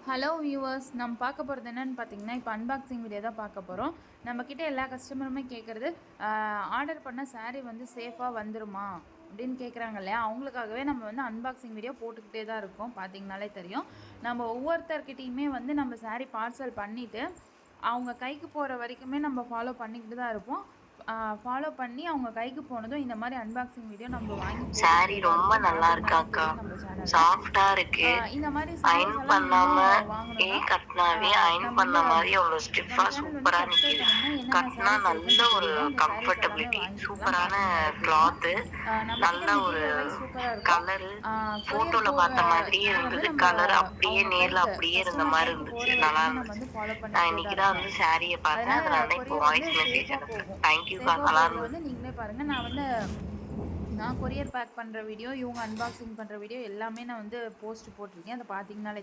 Hello viewers, நம்ம பார்க்க போகிறது என்னென்னு பார்த்தீங்கன்னா, இப்போ அன்பாக்சிங் வீடியோ தான் பார்க்க போகிறோம். நம்மக்கிட்ட எல்லா கஸ்டமருமே கேட்குறது, ஆர்டர் பண்ண சாரீ வந்து சேஃபாக வந்துருமா அப்படின்னு கேட்குறாங்க இல்லையா? அவங்களுக்காகவே நம்ம வந்து அன்பாக்சிங் வீடியோ போட்டுக்கிட்டே தான் இருக்கோம். பார்த்தீங்கனாலே தெரியும். நம்ம ஒவ்வொருத்தர்கிட்டையுமே வந்து நம்ம சாரீ பார்சல் பண்ணிவிட்டு, அவங்க கைக்கு போகிற வரைக்குமே நம்ம ஃபாலோ பண்ணிக்கிட்டு தான் இருப்போம். ஃபாலோ பண்ணி அவங்க கைக்கு போனதும் இந்த மாதிரி அன்பாக்சிங் வீடியோ நம்ம வாங்கி சாரி போட்டுக்கிட்டே தான் ரொம்ப இருக்கோம். நல்லா பார்த்தீங்கனாலே இருக்காக்கா. தெரியும் நம்ம சேனலில். சாஃப்ட்டா இருக்கு. இந்த மாதிரி அயர்ன் சாரீஸ் எல்லாம் பண்ணாம நீங்களும் வாங்கணும்னா கட்னாவே அயர்ன் நம்ம பண்ண வந்து மாரி அவ்வளோ நம்ம ஸ்டிஃபா சேனல் வந்து சூப்பரா சப்ஸ்கிரைப் நிக்குது. பண்ணிங்கன்னா என்னென்ன கட்னா சாரீஸ் நல்ல இருக்குன்னு ஒரு தெரியும். அந்த சாரீஸ் எல்லாமே கம்ஃபர்டபிலிட்டி, வாங்கிக்கலாம். சூப்பரான பார்த்தீங்கனாலே தெரியும். கிளாத்து, நம்மக்கிட்ட நல்ல ஒரு மெட்டீரியல் வைஸ் சூப்பராக இருக்கும். கலரு. கொரியர் ஃபோட்டோல போடுற பார்த்த மாதிரியே இதை வந்து இருந்தது. நம்ம கலர் அப்படியே அவங்க நேர்ல கைக்கு அப்படியே இருந்த கஸ்டமர் மாரி கைக்கு போகிற இருந்துச்சு. நல்லா வரைக்குமே நம்ம இருந்துச்சு. வந்து ஃபாலோ நான் பண்ணிக்கிட்டே இன்னைக்கு தான் தான் இருக்கோம். வந்து சாரிய பார்த்தேன். அதனால் அதனால தான் இப்போ கொரியர் வந்து வாய்ஸ் மெசேஜ் சேஃபாக அனுப்புறேன். போகும். தேங்க்யூக்கா. சேஃபாக நல்லா போகிறத இருந்தது. வந்து நீங்களே பாருங்கள். நான் கொரியர் பேக் பண்ணுற வீடியோ, இவங்க அன்பாக்சிங் பண்ணுற வீடியோ எல்லாமே நான் வந்து போஸ்ட் போட்டிருக்கேன். அதை பார்த்தீங்கனாலே